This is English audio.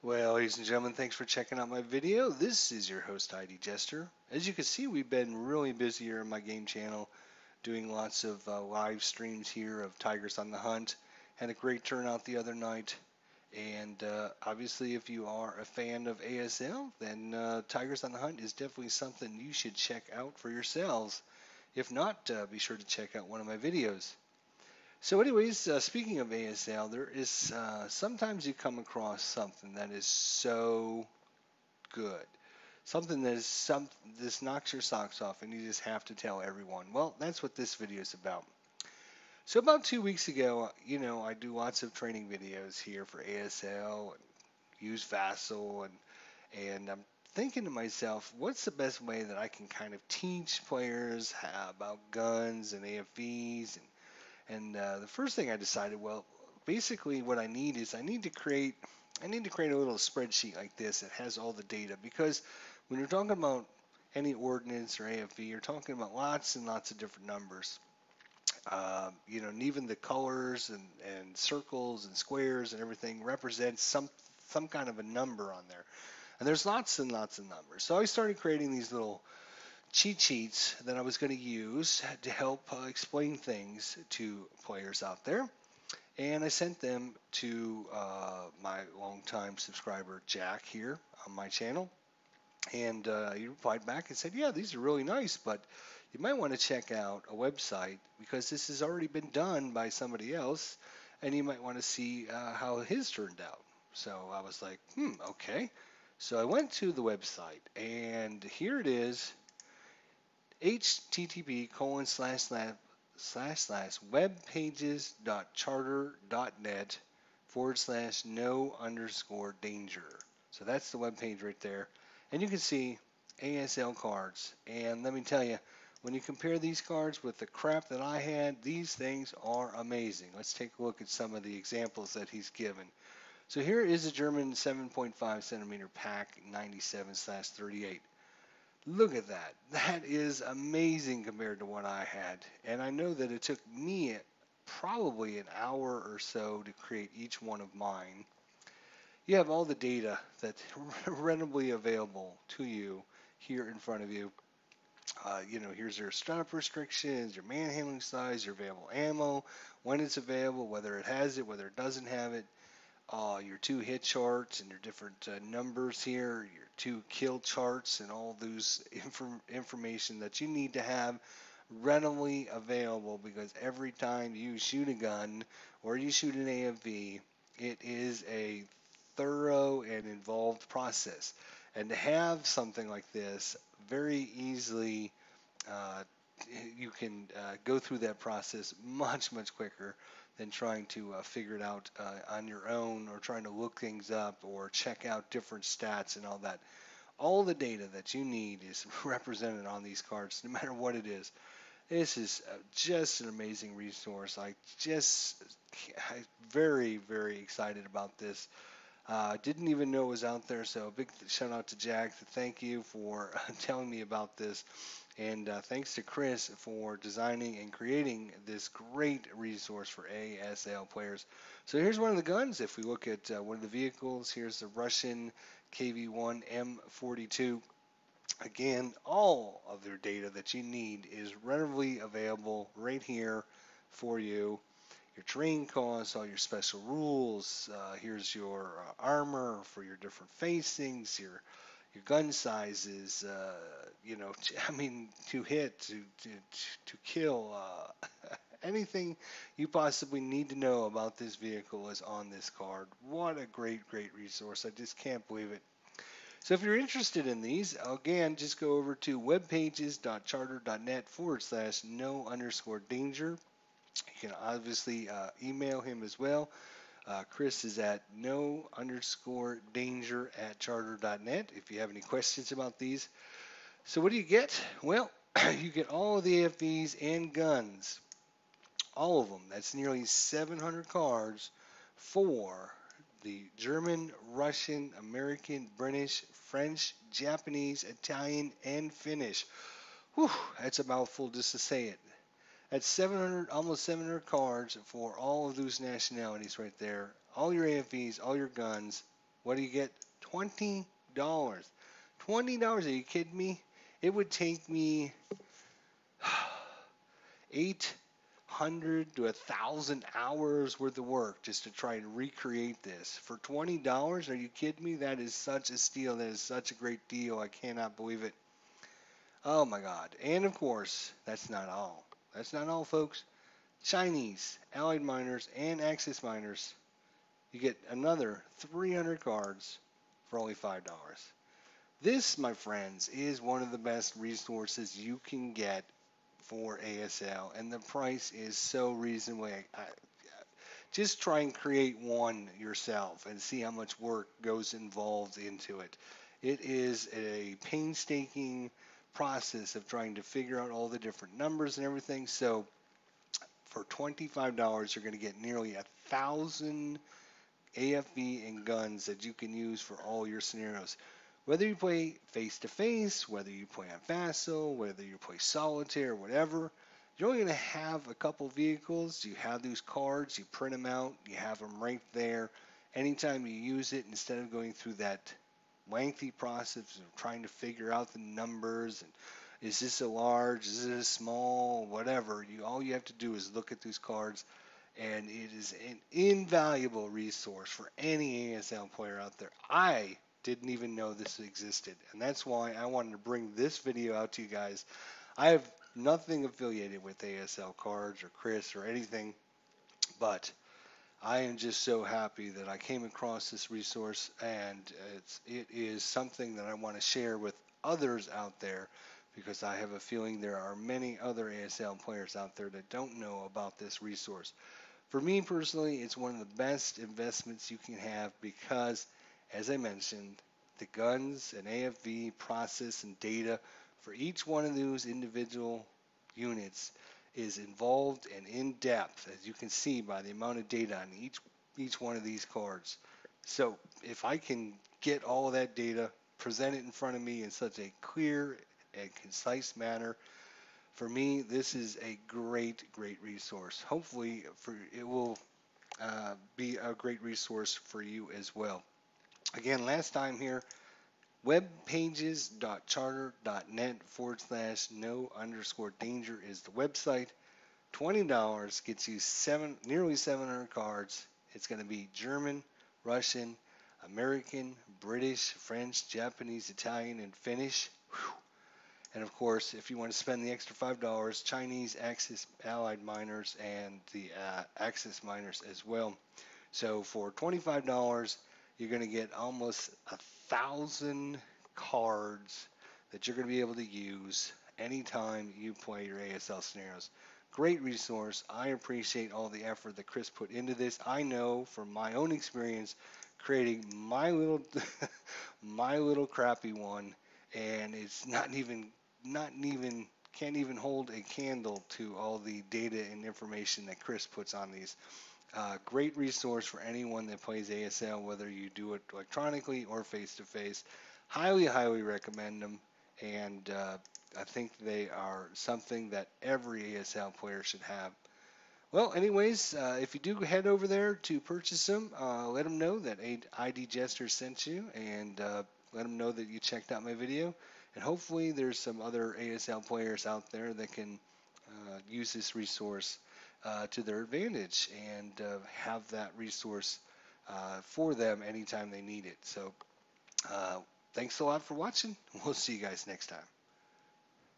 Well, ladies and gentlemen, thanks for checking out my video. This is your host, ID Jester. As you can see, we've been really busy here on my game channel, doing lots of live streams here of Tigers on the Hunt. Had a great turnout the other night. And obviously, if you are a fan of ASL, then Tigers on the Hunt is definitely something you should check out for yourselves. If not, be sure to check out one of my videos. So, anyways, speaking of ASL, there is sometimes you come across something that is so good, something that is this knocks your socks off, and you just have to tell everyone. Well, that's what this video is about. So, about 2 weeks ago, I do lots of training videos here for ASL and use Vassal, and I'm thinking to myself, what's the best way that I can kind of teach players about guns and AFVs and the first thing I decided, well, basically what I need is I need to create a little spreadsheet like this that has all the data because when you're talking about any ordinance or AFV, you're talking about lots and lots of different numbers. And even the colors and circles and squares and everything represents some kind of a number on there. And there's lots and lots of numbers. So I started creating these little cheat sheets that I was going to use to help explain things to players out there. And I sent them to my longtime subscriber Jack here on my channel. And he replied back and said, yeah, these are really nice, but you might want to check out a website because this has already been done by somebody else, and you might want to see how his turned out. So I was like, okay. So I went to the website, and here it is, http://webpages.charter.net/no_danger. So that's the web page right there. And you can see ASL cards. And let me tell you, when you compare these cards with the crap that I had, these things are amazing. Let's take a look at some of the examples that he's given. So here is a German 7.5 centimeter pack 97/38. Look at that. That is amazing compared to what I had. And I know that it took me probably an hour or so to create each one of mine. You have all the data that's readily available to you here in front of you. Here's your stop restrictions, your manhandling size, your available ammo, when it's available, whether it has it, whether it doesn't have it, your two hit charts and your different numbers here, your two kill charts, and all those information that you need to have readily available because every time you shoot a gun or you shoot an AFV, it is a thorough and involved process. And to have something like this very easily, uh, you can go through that process much, much quicker than trying to figure it out on your own or trying to look things up or check out different stats and all that. All the data that you need is represented on these cards, no matter what it is. This is just an amazing resource. I'm very, very excited about this. Didn't even know it was out there, so a big shout out to Jack. Thank you for telling me about this. And thanks to Chris for designing and creating this great resource for ASL players. So here's one of the guns. If we look at one of the vehicles, here's the Russian KV-1 M42. Again, all of their data that you need is readily available right here for you. Your terrain costs, all your special rules. Here's your armor for your different facings, your gun sizes. I mean, to hit, to kill, anything you possibly need to know about this vehicle is on this card. What a great, great resource! I just can't believe it. So if you're interested in these, again, just go over to webpages.charter.net/no_danger. You can obviously email him as well. Chris is at no_danger@charter.net if you have any questions about these. So what do you get? Well, you get all of the AFVs and guns, all of them. That's nearly 700 cards for the German, Russian, American, British, French, Japanese, Italian, and Finnish. Whew, that's a mouthful just to say it. That's 700, almost 700 cards for all of those nationalities right there. All your AFVs, all your guns. What do you get? $20. $20. Are you kidding me? It would take me 800 to 1,000 hours worth of work just to try and recreate this. For $20, are you kidding me? That is such a steal. That is such a great deal. I cannot believe it. Oh my God. And of course, that's not all. That's not all, folks. Chinese, Allied Miners, and Axis Miners, you get another 300 cards for only $5. This, my friends, is one of the best resources you can get for ASL, and the price is so reasonable. Just try and create one yourself and see how much work goes involved into it. It is a painstaking process of trying to figure out all the different numbers and everything. So for $25, you're going to get nearly 1,000 AFV and guns that you can use for all your scenarios. Whether you play face-to-face, whether you play on Vassal, whether you play solitaire, whatever, you're only going to have a couple vehicles. You have these cards, you print them out, you have them right there. Anytime you use it, instead of going through that lengthy process of trying to figure out the numbers and is this a large, is it a small, whatever, all you have to do is look at these cards, and it is an invaluable resource for any ASL player out there. I didn't even know this existed, and that's why I wanted to bring this video out to you guys. I have nothing affiliated with ASL cards or Chris or anything, but I am just so happy that I came across this resource, and it is something that I want to share with others out there, because I have a feeling there are many other ASL players out there that don't know about this resource. For me personally, it's one of the best investments you can have because, as I mentioned, the guns and AFV process and data for each one of those individual units is involved and in depth, as you can see by the amount of data on each one of these cards. So if I can get all of that data, present it in front of me in such a clear and concise manner, for me, this is a great resource. Hopefully, it will be a great resource for you as well. Again, last time here, webpages.charter.net/no_danger is the website. $20 gets you nearly 700 cards. It's going to be German, Russian, American, British, French, Japanese, Italian, and Finnish. Whew. And of course, if you want to spend the extra $5, Chinese, Axis, Allied Miners, and the Axis Miners as well. So for $25, you're going to get almost 1,000 cards that you're going to be able to use anytime you play your ASL scenarios. Great resource. I appreciate all the effort that Chris put into this. I know from my own experience creating my little my little crappy one, and it's not even can't even hold a candle to all the data and information that Chris puts on these. Great resource for anyone that plays ASL, whether you do it electronically or face-to-face. Highly recommend them, and I think they are something that every ASL player should have. Well, anyways, if you do head over there to purchase them, let them know that ID Jester sent you, and let them know that you checked out my video. And hopefully there's some other ASL players out there that can use this resource to their advantage and have that resource for them anytime they need it. So thanks a lot for watching. We'll see you guys next time.